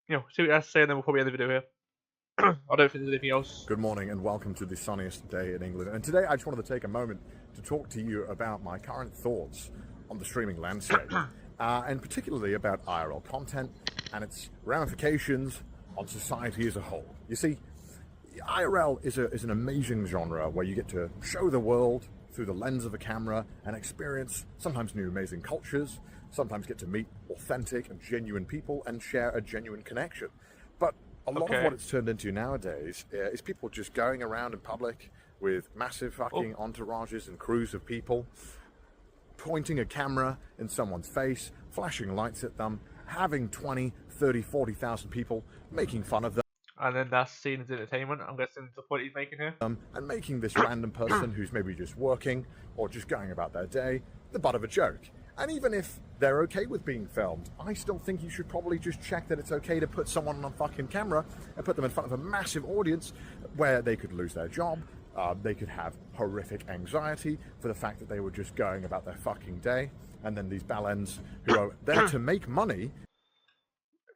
Speaker 1: You know, see what he has to say, and then we'll probably end the video here. I don't think there's anything else.
Speaker 9: Good morning and welcome to the sunniest day in England. And today I just wanted to take a moment to talk to you about my current thoughts on the streaming landscape, and particularly about IRL content and its ramifications on society as a whole. You see, IRL is an amazing genre where you get to show the world through the lens of a camera and experience sometimes new amazing cultures, sometimes get to meet authentic and genuine people and share a genuine connection. But a lot of what it's turned into nowadays is people just going around in public with massive fucking entourages and crews of people, pointing a camera in someone's face, flashing lights at them, having 20, 30, 40,000 people making fun of them.
Speaker 1: And then that's seen as entertainment, I'm guessing the point he's making here.
Speaker 9: And making this random person who's maybe just working or just going about their day the butt of a joke. And even if they're okay with being filmed, I still think you should probably just check that it's okay to put someone on a fucking camera and put them in front of a massive audience where they could lose their job, they could have horrific anxiety for the fact that they were just going about their fucking day, and then these bellends who are there to make money.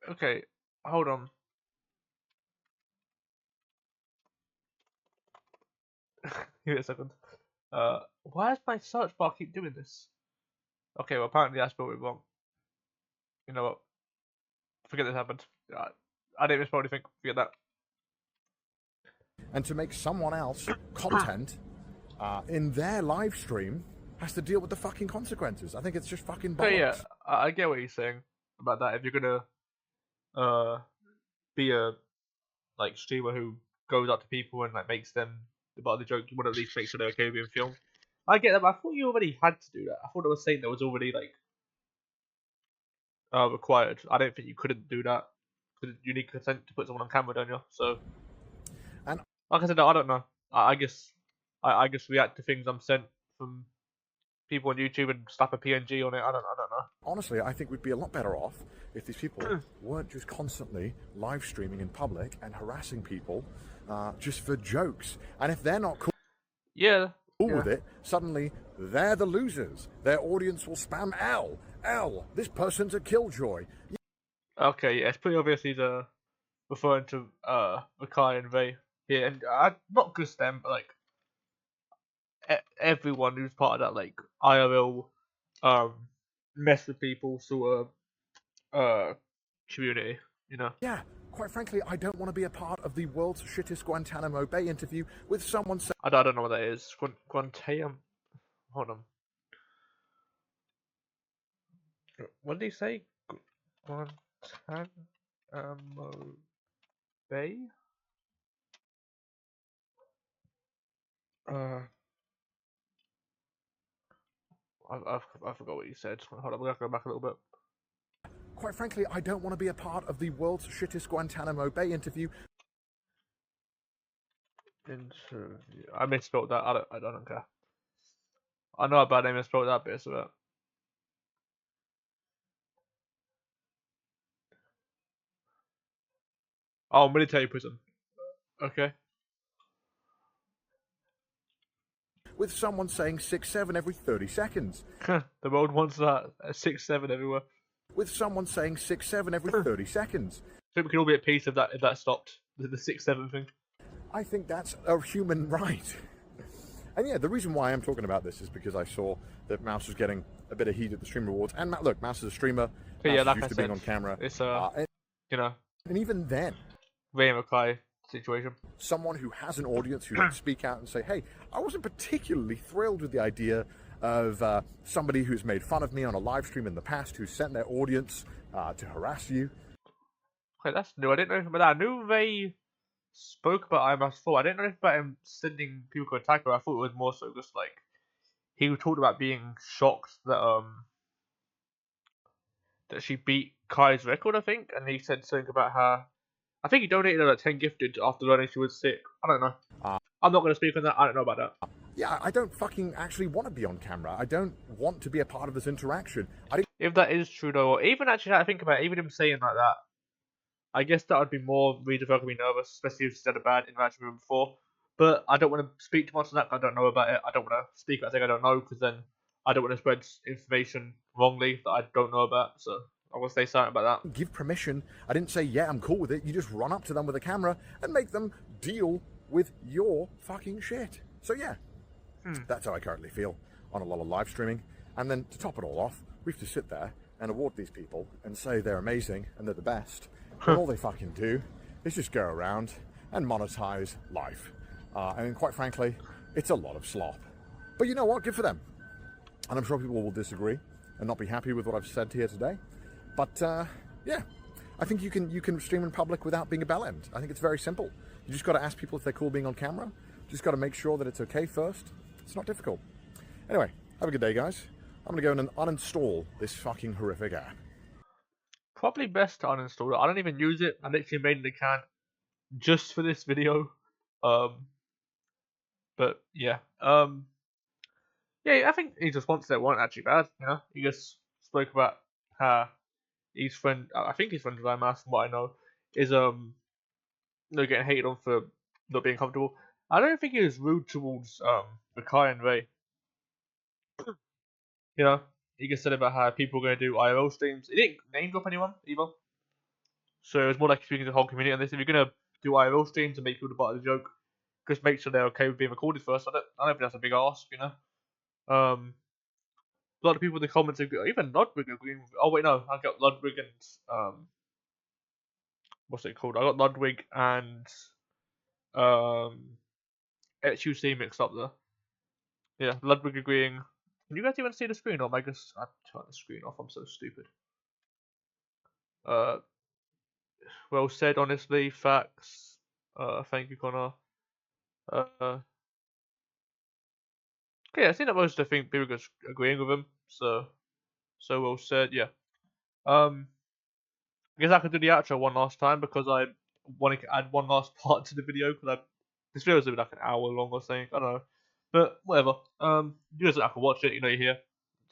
Speaker 1: Okay, hold on. Give me a second. Why does my search bar keep doing this? Okay, well apparently I spelled it wrong. You know what? Forget this happened. I didn't misspell anything. Forget that.
Speaker 9: And to make someone else content in their live stream has to deal with the fucking consequences. I think it's just fucking bollocks.
Speaker 1: But yeah, I get what you're saying about that. If you're gonna be a like streamer who goes up to people and like makes them the butt of the joke, you want to at least make sure they're okay with being filmed. I get that, but I thought you already had to do that. I thought it was saying that was already like required. I don't think you couldn't do that. You need consent to put someone on camera, don't you? So,
Speaker 9: And
Speaker 1: like I said, I don't know. I guess I just react to things I'm sent from people on YouTube and slap a PNG on it. I don't know.
Speaker 9: honestly, I think we'd be a lot better off if these people weren't just constantly live streaming in public and harassing people just for jokes. And if they're not cool with it, suddenly they're the losers. Their audience will spam L. This person's a killjoy.
Speaker 1: Okay, yeah, it's pretty obvious he's referring to Rakai and Vey here, and not just them, but like everyone who's part of that like IRL mess with people sort of community, you know.
Speaker 9: Yeah, quite frankly, I don't want to be a part of the world's shittest Guantanamo Bay interview with someone saying...
Speaker 1: I don't know what that is. Guantanamo. Hold on. What did he say? Guantanamo Bay? I forgot what you said. Hold on, we're gonna go back a little bit.
Speaker 9: Quite frankly, I don't want to be a part of the world's shittest Guantanamo Bay interview.
Speaker 1: I misspelled that. I don't care. I know how bad I misspelled that bit of it. Oh, military prison. Okay.
Speaker 9: With someone saying 6-7 every 30 seconds.
Speaker 1: The world wants that 6-7 everywhere.
Speaker 9: With someone saying 6-7 every 30 seconds.
Speaker 1: I think we can all be at peace if that stopped. The 6-7 thing.
Speaker 9: I think that's a human right. And yeah, the reason why I'm talking about this is because I saw that Mouse was getting a bit of heat at the Stream Awards. And look, Mouse is a streamer.
Speaker 1: But yeah, like
Speaker 9: used
Speaker 1: I
Speaker 9: to
Speaker 1: said,
Speaker 9: being on camera.
Speaker 1: It's you know.
Speaker 9: And even then,
Speaker 1: Ray and Rakai situation.
Speaker 9: Someone who has an audience who can speak out and say, hey, I wasn't particularly thrilled with the idea of somebody who's made fun of me on a live stream in the past, who sent their audience to harass you.
Speaker 1: Okay, that's new. I didn't know about that. I knew they spoke about Ironmouse before. I didn't know about him sending people to attack her. I thought it was more so just like he talked about being shocked that that she beat Kai's record, I think, and he said something about her. I think he donated her like 10 gifted after learning she was sick. I don't know. I'm not going to speak on that. I don't know about that.
Speaker 9: Yeah, I don't fucking actually want to be on camera. I don't want to be a part of this interaction.
Speaker 1: If that is true, though, or even actually, I think about it, even him saying like that, I guess that would be more reason for her to be nervous, especially if she's had a bad interaction with him before. But I don't want to speak too much on that because I don't know about it. I don't want to speak about things I don't know because then I don't want to spread information wrongly that I don't know about. So I will say something about that.
Speaker 9: Give permission. I didn't say, yeah, I'm cool with it. You just run up to them with a camera and make them deal with your fucking shit. So yeah, that's how I currently feel on a lot of live streaming. And then to top it all off, we have to sit there and award these people and say they're amazing and they're the best. And all they fucking do is just go around and monetize life. And quite frankly, it's a lot of slop. But you know what? Good for them. And I'm sure people will disagree and not be happy with what I've said here today. But yeah, I think you can stream in public without being a bellend. I think it's very simple. You just got to ask people if they're cool being on camera. Just got to make sure that it's okay first. It's not difficult. Anyway, have a good day, guys. I'm going to go and uninstall this fucking horrific app.
Speaker 1: Probably best to uninstall it. I don't even use it. I literally made an account just for this video. But yeah. Yeah, I think his response there weren't actually bad. You know, he just spoke about how his friend, I think his friend Ironmouse, from what I know, is getting hated on for not being comfortable. I don't think he was rude towards Rakai and Ray. You know, he just said about how people were going to do IRL streams. He didn't name drop anyone either. So it was more like speaking to the whole community on this. If you're going to do IRL streams and make people the butt of the joke, just make sure they're okay with being recorded first. I don't think that's a big ask, you know. A lot of people in the comments agree, even Ludwig agreeing with. Oh wait, no, I got Ludwig and what's it called? I got Ludwig and HUC mixed up there. Yeah, Ludwig agreeing. Can you guys even see the screen? Or am I just I turned the screen off? I'm so stupid. Well said, honestly, facts. Thank you, Connor. Okay, I think that most of the thing people just agreeing with him. So well said. Yeah. I guess I could do the outro one last time because I wanted to add one last part to the video because this video is gonna be like an hour long or something. I don't know, but whatever. You guys don't have to watch it. You know you're here.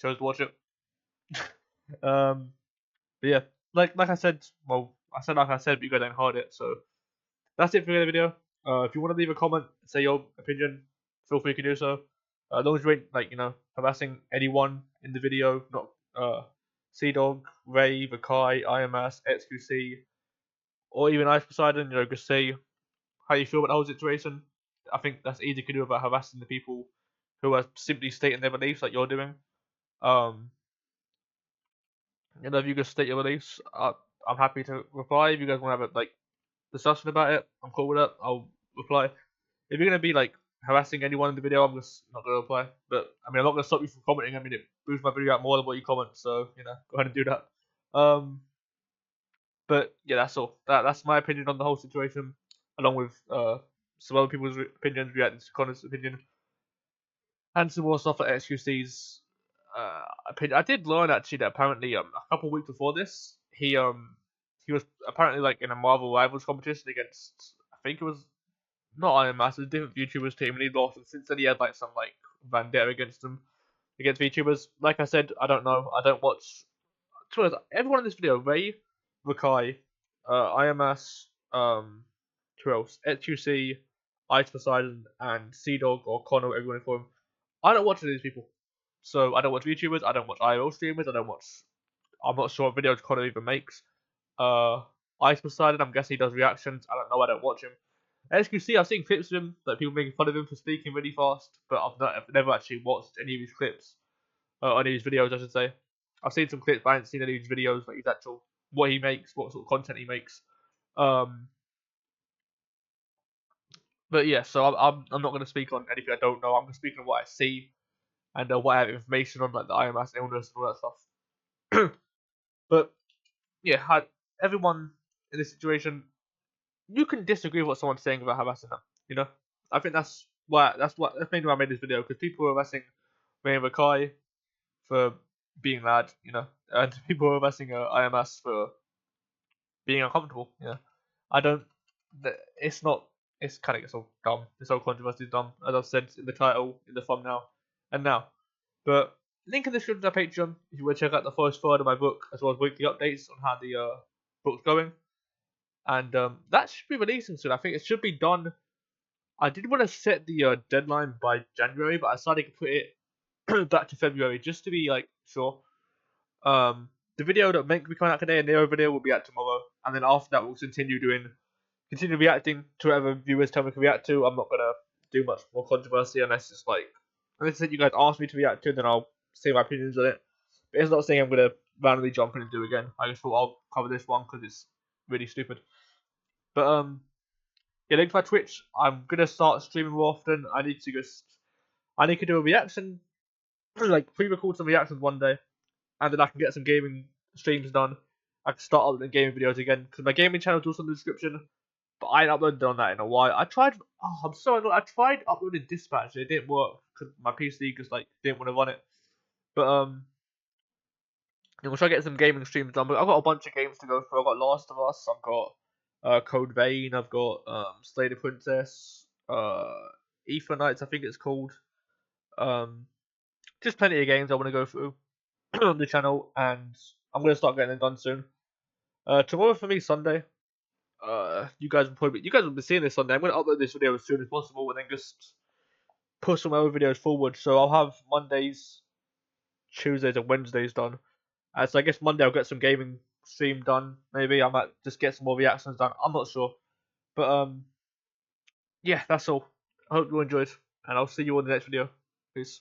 Speaker 1: Chose to watch it. But yeah, like I said, well, I said like I said, but you guys ain't heard it. So that's it for the video. If you want to leave a comment, say your opinion, feel free to do so. As long as you ain't harassing anyone in the video, not Sea Dog, Ray, Rakai, Ironmouse, XQC, or even Ice Poseidon, just say how you feel about the whole situation. I think that's easy to do without harassing the people who are simply stating their beliefs like you're doing. If you just state your beliefs, I'm happy to reply. If you guys want to have a discussion about it, I'm cool with it. I'll reply. If you're gonna be harassing anyone in the video, I'm just not gonna reply. But I mean, I'm not gonna stop you from commenting. I mean, it boosts my video out more than what you comment, so go ahead and do that. But yeah, that's all. That's my opinion on the whole situation, along with some other people's opinions, reacting to Connor's opinion, and some more stuff like XQC's opinion. I did learn actually that apparently a couple weeks before this, he was apparently in a Marvel Rivals competition against, I think it was not Ironmouse, a different YouTubers team, and he lost. And since then he had some vendetta against them, against VTubers. Like I said, I don't know. I don't watch. To be honest, everyone in this video, Ray, Rakai, IMS, who else? HUC, Ice Poseidon, and Sea Dog or Connor, whatever you want to call him. I don't watch any of these people. So I don't watch VTubers, I don't watch IRL streamers, I'm not sure what videos Connor even makes. Ice Poseidon, I'm guessing he does reactions. I don't know, I don't watch him. XQC, I've seen clips of him, people making fun of him for speaking really fast, but I've never actually watched any of his clips. Any of his videos, I should say. I've seen some clips, but I haven't seen any of his videos, his actual, what he makes, what sort of content he makes. But yeah, so I'm not going to speak on anything I don't know. I'm going to speak on what I see and what I have information on, the IMS illness and all that stuff. But yeah, everyone in this situation, you can disagree with what someone's saying about harassing them. I think that's mainly why I made this video, because people are harassing Ray and Rakai for being mad, and people are harassing IMS for being uncomfortable. I don't. It's not. It's kind of gets all dumb. This whole controversy is dumb, as I've said in the title, in the thumbnail, and now. But link in the description to my Patreon if you want to check out the first third of my book, as well as weekly updates on how the book's going. And that should be releasing soon. I think it should be done. I did want to set the deadline by January, but I decided to put it back to February just to be sure. The video that meant to be coming out today and the other video will be out tomorrow, and then after that we'll continue reacting to whatever viewers tell me to react to. I'm not gonna do much more controversy unless you guys ask me to react to, then I'll say my opinions on it. But it's not saying I'm gonna randomly jump in and do again. I just thought I'll cover this one because it's really stupid. But yeah, link to my Twitch. I'm gonna start streaming more often. I need to do a reaction, pre-record some reactions one day, and then I can get some gaming streams done. I can start uploading gaming videos again, because my gaming channel is also in the description, but I ain't uploaded on that in a while. I tried uploading Dispatch, it didn't work, because my PC just didn't want to run it. But we'll try to get some gaming streams done, but I've got a bunch of games to go through. I've got Last of Us, I've got Code Vein, I've got Slay the Princess, Ether Knights, I think it's called. Just plenty of games I want to go through on the channel, and I'm going to start getting them done soon. Tomorrow for me, Sunday. You guys will be seeing this Sunday. I'm going to upload this video as soon as possible, and then just push some other videos forward. So I'll have Mondays, Tuesdays, and Wednesdays done. So I guess Monday I'll get some gaming stream done. Maybe I might just get some more reactions done. I'm not sure, but yeah, that's all. I hope you enjoyed, and I'll see you on the next video. Peace.